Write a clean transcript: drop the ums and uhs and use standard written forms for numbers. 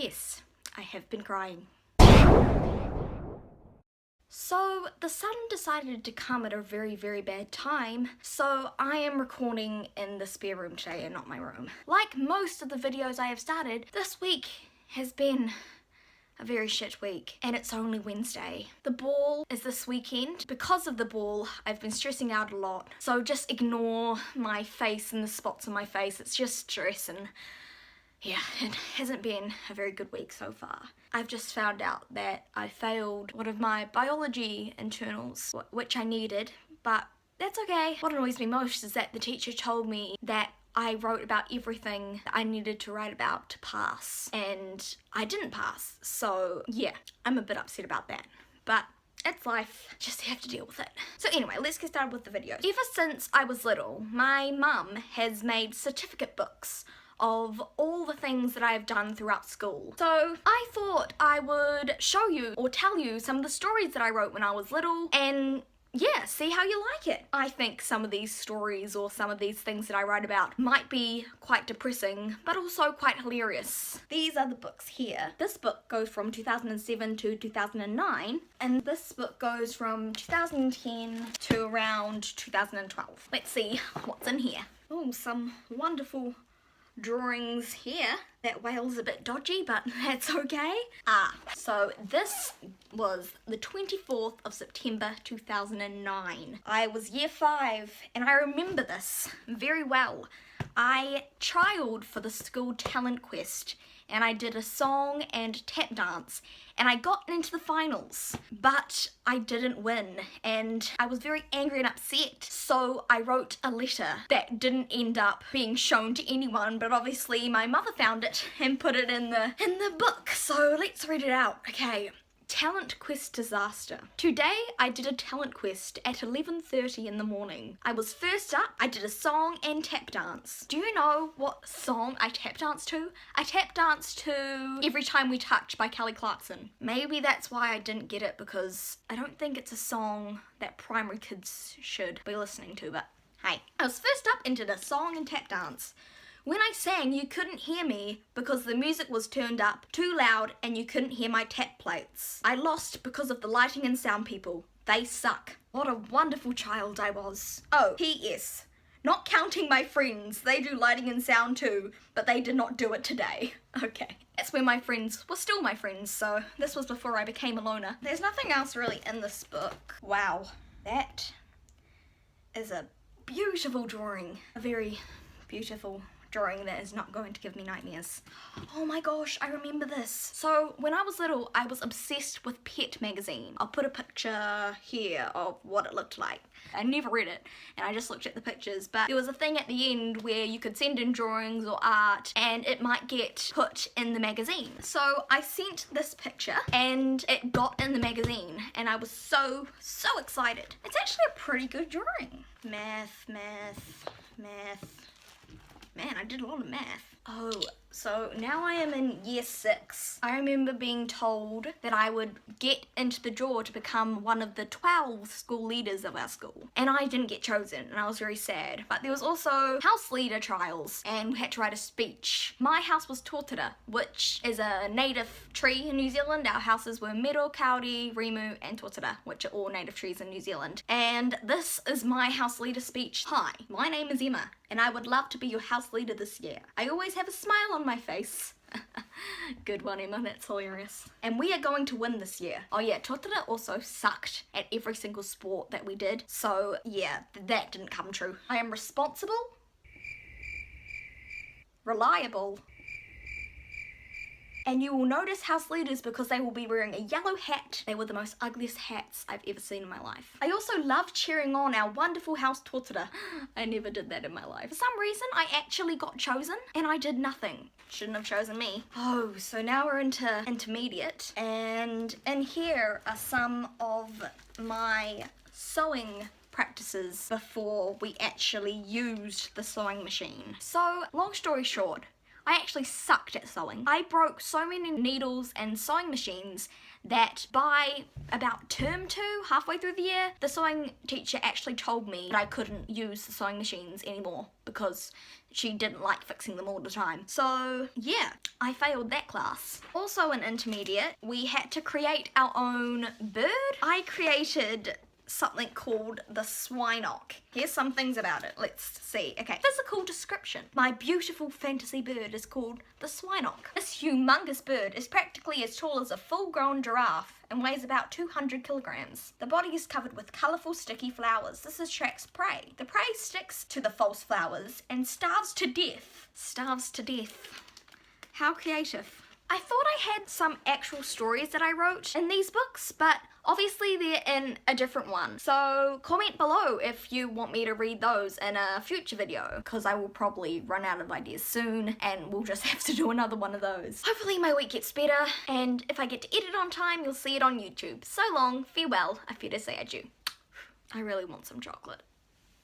Yes, I have been crying. So the sun decided to come at a very, very bad time, so I am recording in the spare room today and not my room. Like most of the videos I have started, this week has been a very shit week, and it's only Wednesday. The ball is this weekend. Because of the ball, I've been stressing out a lot, so just ignore my face and the spots on my face. It's just stress, and yeah, it hasn't been a very good week so far. I've just found out that I failed one of my biology internals, which I needed, but that's okay. What annoys me most is that the teacher told me that I wrote about everything that I needed to write about to pass, and I didn't pass, so yeah, I'm a bit upset about that, but it's life, just have to deal with it. So anyway, let's get started with the video. Ever since I was little, my mum has made certificate books of all the things that I've done throughout school. So I thought I would show you or tell you some of the stories that I wrote when I was little and yeah, see how you like it. I think some of these stories or some of these things that I write about might be quite depressing, but also quite hilarious. These are the books here. This book goes from 2007 to 2009, and this book goes from 2010 to around 2012. Let's see what's in here. Oh, some wonderful drawings here. That whale's a bit dodgy, but that's okay. So this was the 24th of September 2009. I was year 5 and I remember this very well. I trialled for the school talent quest and I did a song and tap dance and I got into the finals, but I didn't win and I was very angry and upset. So I wrote a letter that didn't end up being shown to anyone, but obviously my mother found it and put it in the book. So let's read it out. Okay. Talent quest disaster. Today I did a talent quest at 11:30 in the morning. I was first up. I did a song and tap dance. Do you know what song I tap danced to? I tap danced to Every Time We Touch by Kelly Clarkson. Maybe that's why I didn't get it, because I don't think it's a song that primary kids should be listening to, but hey. I was first up and did a song and tap dance. When I sang, you couldn't hear me because the music was turned up too loud and you couldn't hear my tap plates. I lost because of the lighting and sound people. They suck. What a wonderful child I was. Oh, P.S. Not counting my friends. They do lighting and sound too, but they did not do it today. Okay. That's when my friends were still my friends, so this was before I became a loner. There's nothing else really in this book. Wow. That is a beautiful drawing. A very beautiful drawing that is not going to give me nightmares. Oh my gosh, I remember this. So when I was little, I was obsessed with Pet magazine. I'll put a picture here of what it looked like. I never read it and I just looked at the pictures, but there was a thing at the end where you could send in drawings or art and it might get put in the magazine. So I sent this picture and it got in the magazine and I was so excited. It's actually a pretty good drawing. Math. Man, I did a lot of math. Oh, so now I am in year 6. I remember being told that I would get into the draw to become one of the 12 school leaders of our school. And I didn't get chosen, and I was very sad. But there was also house leader trials, and we had to write a speech. My house was Totara, which is a native tree in New Zealand. Our houses were Mero, Kauri, Rimu, and Totara, which are all native trees in New Zealand. And this is my house leader speech. Hi, my name is Emma, and I would love to be your house leader this year. I always have a smile on my face. Good one, Emma, that's hilarious. And we are going to win this year. Oh yeah, Totara also sucked at every single sport that we did. So yeah, that didn't come true. I am responsible, reliable, and you will notice house leaders because they will be wearing a yellow hat. They were the most ugliest hats I've ever seen in my life. I also love cheering on our wonderful house Totara. I never did that in my life. For some reason, I actually got chosen and I did nothing. Shouldn't have chosen me. Oh, so now we're into intermediate, and in here are some of my sewing practices before we actually used the sewing machine. So, long story short, I actually sucked at sewing. I broke so many needles and sewing machines that by about term 2, halfway through the year, the sewing teacher actually told me that I couldn't use the sewing machines anymore because she didn't like fixing them all the time. So yeah, I failed that class. Also in intermediate, we had to create our own bird. I created something called the Swinock. Here's some things about it. Let's see. Okay, physical description. My beautiful fantasy bird is called the Swinock. This humongous bird is practically as tall as a full-grown giraffe and weighs about 200 kilograms. The body is covered with colourful sticky flowers. This attracts prey. The prey sticks to the false flowers and starves to death. Starves to death. How creative. I thought I had some actual stories that I wrote in these books, but obviously they're in a different one. So comment below if you want me to read those in a future video, because I will probably run out of ideas soon and we'll just have to do another one of those. Hopefully my week gets better, and if I get to edit on time, you'll see it on YouTube. So long, farewell, I fear to say adieu. I really want some chocolate.